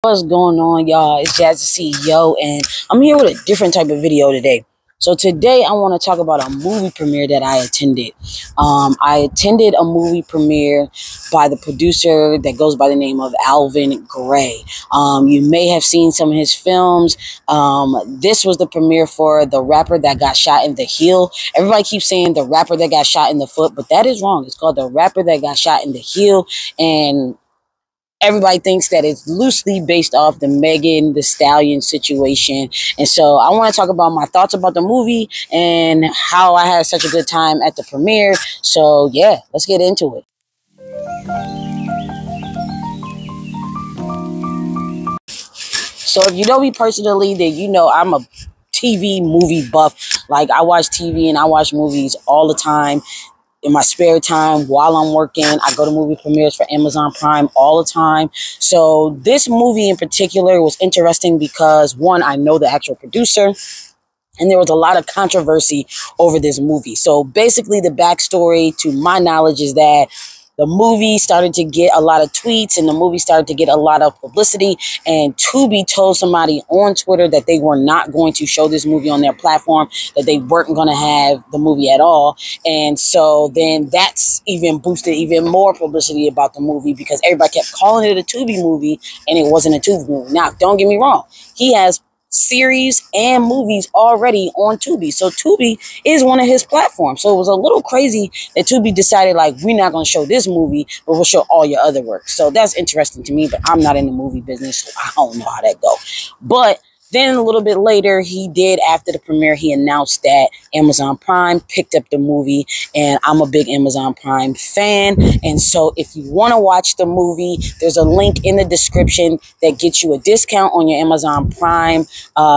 What's going on, y'all? It's Jazz the CEO, and I'm here with a different type of video today. So today I want to talk about a movie premiere that I attended. I attended a movie premiere by the producer that goes by the name of Alvin Gray. You may have seen some of his films. This was the premiere for The Rapper That Got Shot in the Heel. Everybody keeps saying The Rapper That Got Shot in the Foot, but that is wrong. It's called The Rapper That Got Shot in the Heel, and everybody thinks that it's loosely based off the Megan Thee Stallion situation. And so I want to talk about my thoughts about the movie and how I had such a good time at the premiere. So yeah, let's get into it. So if you know me personally, then you know I'm a TV movie buff. Like, I watch TV and I watch movies all the time. In my spare time, while I'm working, I go to movie premieres for Amazon Prime all the time. So this movie in particular was interesting because, one, I know the actual producer, and there was a lot of controversy over this movie. So basically the backstory, to my knowledge, is that the movie started to get a lot of tweets and the movie started to get a lot of publicity, and Tubi told somebody on Twitter that they were not going to show this movie on their platform, that they weren't going to have the movie at all. And so then that's even boosted even more publicity about the movie, because everybody kept calling it a Tubi movie and it wasn't a Tubi movie. Now, don't get me wrong. He has series and movies already on Tubi. So Tubi is one of his platforms. So it was a little crazy that Tubi decided, like, we're not going to show this movie, but we'll show all your other work. So that's interesting to me, but I'm not in the movie business, so I don't know how that go. But then a little bit later, he did, after the premiere, he announced that Amazon Prime picked up the movie, and I'm a big Amazon Prime fan. And so if you want to watch the movie, there's a link in the description that gets you a discount on your Amazon Prime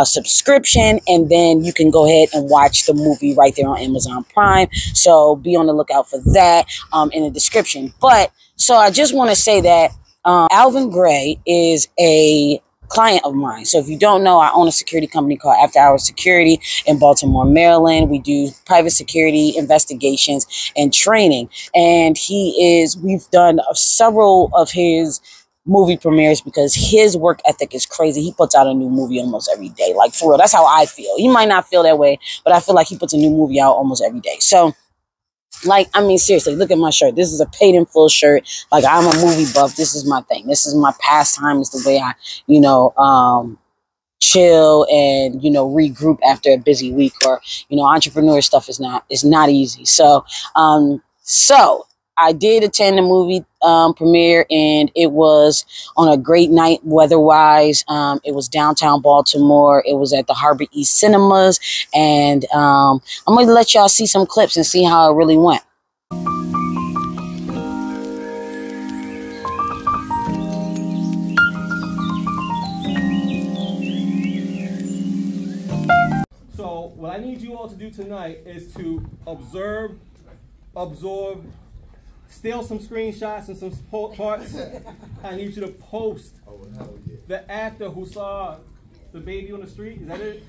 subscription, and then you can go ahead and watch the movie right there on Amazon Prime. So be on the lookout for that in the description. But so I just want to say that Alvin Gray is a client of mine. So if you don't know, I own a security company called After Hours Security in Baltimore, Maryland. We do private security investigations and training. And we've done several of his movie premieres because his work ethic is crazy. He puts out a new movie almost every day. Like, for real, that's how I feel. He might not feel that way, but I feel like he puts a new movie out almost every day. So, like, I mean, seriously, look at my shirt. This is a paid in full shirt. Like, I'm a movie buff. This is my thing. This is my pastime. It's the way I, chill and, regroup after a busy week. Or, entrepreneur stuff is not easy. So, I did attend the movie premiere, and it was on a great night weather-wise. It was downtown Baltimore. It was at the Harbor East Cinemas, and I'm going to let y'all see some clips and see how it really went. So what I need you all to do tonight is to observe, absorb, steal some screenshots and some parts. I need you to post the actor who saw the baby on the street. Is that it?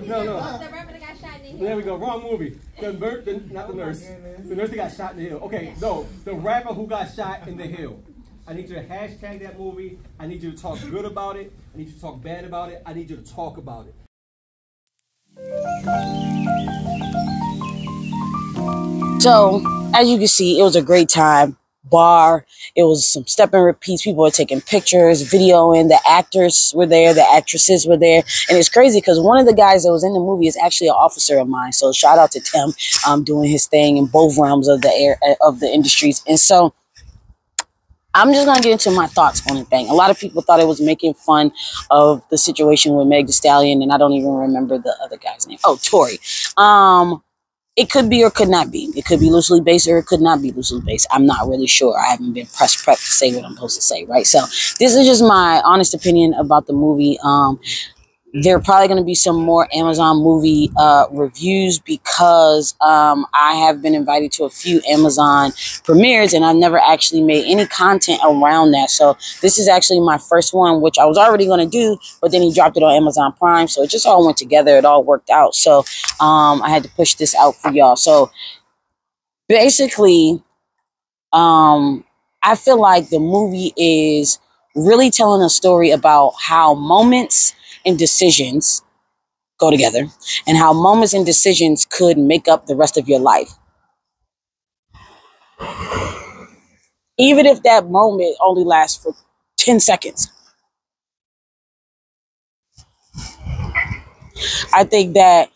No. The rapper that got shot in the heel. There we go. Wrong movie. Not the nurse. The nurse that got shot in the heel. Okay, no. The rapper who got shot in the heel. I need you to hashtag that movie. I need you to talk good about it. I need you to talk bad about it. I need you to talk about it. So, as you can see, it was a great time. It was some step and repeats. People were taking pictures, videoing. The actors were there, the actresses were there, and it's crazy because one of the guys that was in the movie is actually an officer of mine. So shout out to Tim, doing his thing in both realms of the industries. And so I'm just gonna get into my thoughts on the thing. A lot of people thought it was making fun of the situation with Meg Thee Stallion, and I don't even remember the other guy's name. Oh, Tory. It could be or could not be. It could be loosely based or it could not be loosely based. I'm not really sure. I haven't been prepped to say what I'm supposed to say, right? So this is just my honest opinion about the movie. There are probably going to be some more Amazon movie reviews because I have been invited to a few Amazon premieres and I've never actually made any content around that. So this is actually my first one, which I was already going to do, but then he dropped it on Amazon Prime. So it just all went together. It all worked out. So I had to push this out for y'all. So basically, I I feel like the movie is really telling a story about how moments and decisions go together, and how moments and decisions could make up the rest of your life. Even if that moment only lasts for 10 seconds. I think that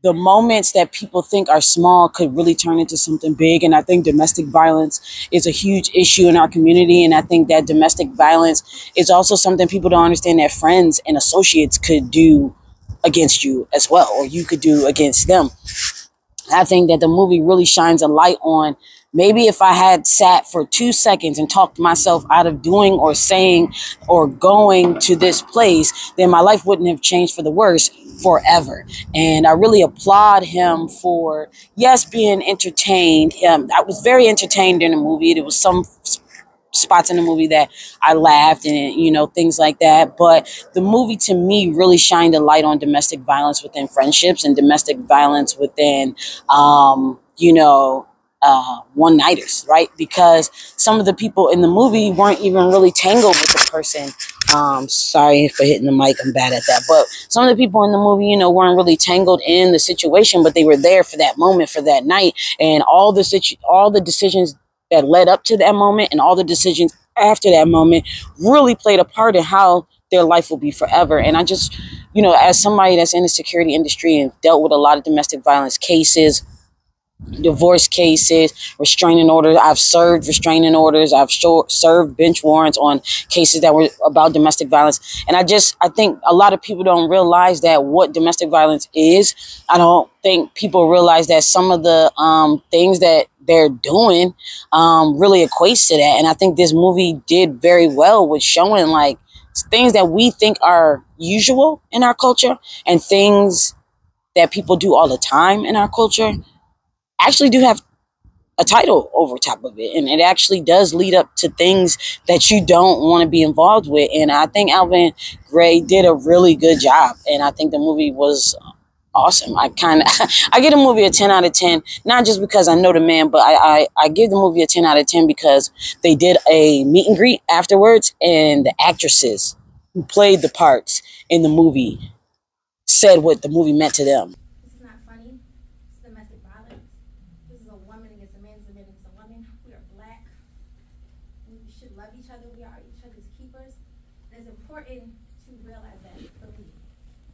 the moments that people think are small could really turn into something big. And I think domestic violence is a huge issue in our community. And I think that domestic violence is also something people don't understand that friends and associates could do against you as well, or you could do against them. I think that the movie really shines a light on, maybe if I had sat for 2 seconds and talked myself out of doing or saying or going to this place, then my life wouldn't have changed for the worse forever. And I really applaud him for, yes, being entertained. I was very entertained in the movie. There was some spots in the movie that I laughed and, you know, things like that. But the movie to me really shined a light on domestic violence within friendships and domestic violence within, you know, one-nighters, right? Because some of the people in the movie weren't even really tangled with the person. Sorry for hitting the mic, I'm bad at that. But some of the people in the movie, you know, weren't really tangled in the situation, but they were there for that moment, for that night. And all the decisions that led up to that moment and all the decisions after that moment really played a part in how their life will be forever. And I just, you know, as somebody that's in the security industry and dealt with a lot of domestic violence cases, divorce cases, restraining orders. I've served restraining orders. I've served bench warrants on cases that were about domestic violence. And I think a lot of people don't realize that what domestic violence is. I don't think people realize that some of the things that they're doing really equates to that. And I think this movie did very well with showing like things that we think are usual in our culture and things that people do all the time in our culture actually do have a title over top of it. And it actually does lead up to things that you don't want to be involved with. And I think Alvin Gray did a really good job. And I think the movie was awesome. I give the movie a 10 out of 10, not just because I know the man, but I give the movie a 10 out of 10 because they did a meet and greet afterwards, and the actresses who played the parts in the movie said what the movie meant to them. This is not funny. It's domestic violence. This is a woman against a man, it's a man against a woman. We are black. We should love each other. We are each other's keepers. And it's important to realize that for me.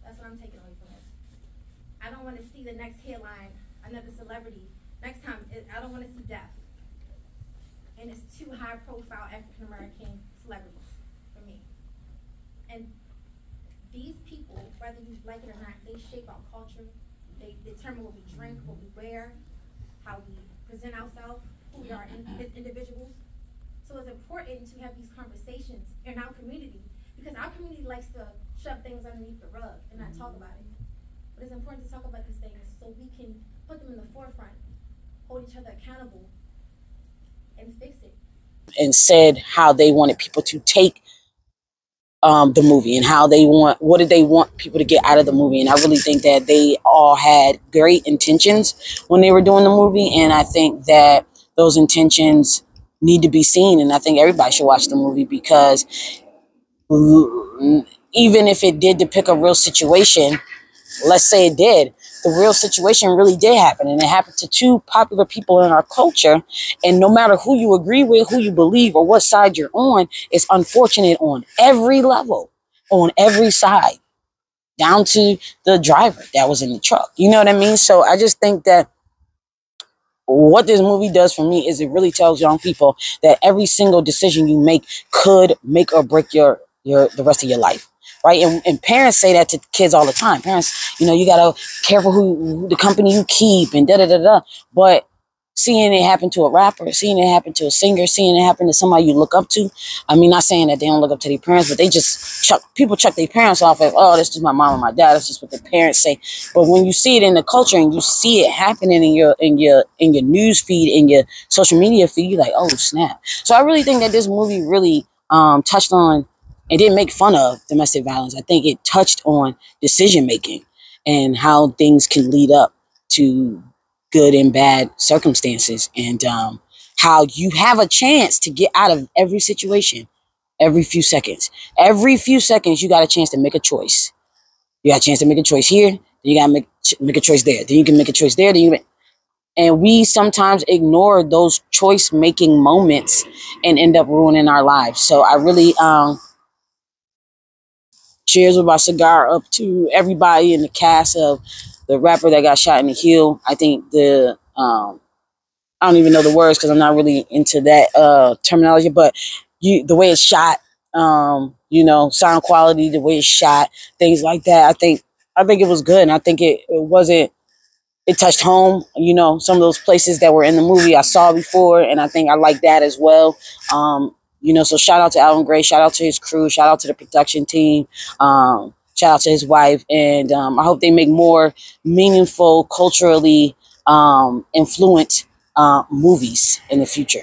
That's what I'm taking away from this. I don't want to see the next headline, another celebrity. Next time, I don't want to see death. And it's two high-profile African-American celebrities for me. And these people, whether you like it or not, they shape our culture. They determine what we drink, what we wear, how we present ourselves, who we are as individuals. So it's important to have these conversations in our community, because our community likes to shove things underneath the rug and not talk about it. But it's important to talk about these things so we can put them in the forefront, hold each other accountable, and fix it. And said how they wanted people to take the movie and what did they want people to get out of the movie. And I really think that they all had great intentions when they were doing the movie. And I think that those intentions need to be seen. And I think everybody should watch the movie, because even if it did depict a real situation, let's say it did, the real situation really did happen, and it happened to two popular people in our culture. And no matter who you agree with, who you believe, or what side you're on, it's unfortunate on every level, on every side, down to the driver that was in the truck. You know what I mean? So I just think that what this movie does for me is it really tells young people that every single decision you make could make or break the rest of your life. Right. And parents say that to kids all the time. Parents, you know, you got to careful who the company you keep and da-da-da-da. But seeing it happen to a rapper, seeing it happen to a singer, seeing it happen to somebody you look up to. I mean, not saying that they don't look up to their parents, but they just people chuck their parents off as, oh, that's just my mom and my dad. That's just what the parents say. But when you see it in the culture and you see it happening in your news feed, in your social media feed, you're like, oh, snap. So I really think that this movie really touched on, it didn't make fun of domestic violence. I think it touched on decision making and how things can lead up to good and bad circumstances. And how you have a chance to get out of every situation every few seconds. Every few seconds, you got a chance to make a choice. You got a chance to make a choice here, then you got to make a choice there. Then you can make a choice there, and we sometimes ignore those choice-making moments and end up ruining our lives. So I really, cheers with my cigar up to everybody in the cast of the rapper that got shot in the heel. I think I don't even know the words because I'm not really into that terminology, but the way it's shot, sound quality, the way it's shot, things like that. I think it was good, and I think it wasn't. It touched home, some of those places that were in the movie I saw before, and I think I like that as well. So shout out to Alvin Gray, shout out to his crew, shout out to the production team, shout out to his wife, and I hope they make more meaningful, culturally influent movies in the future.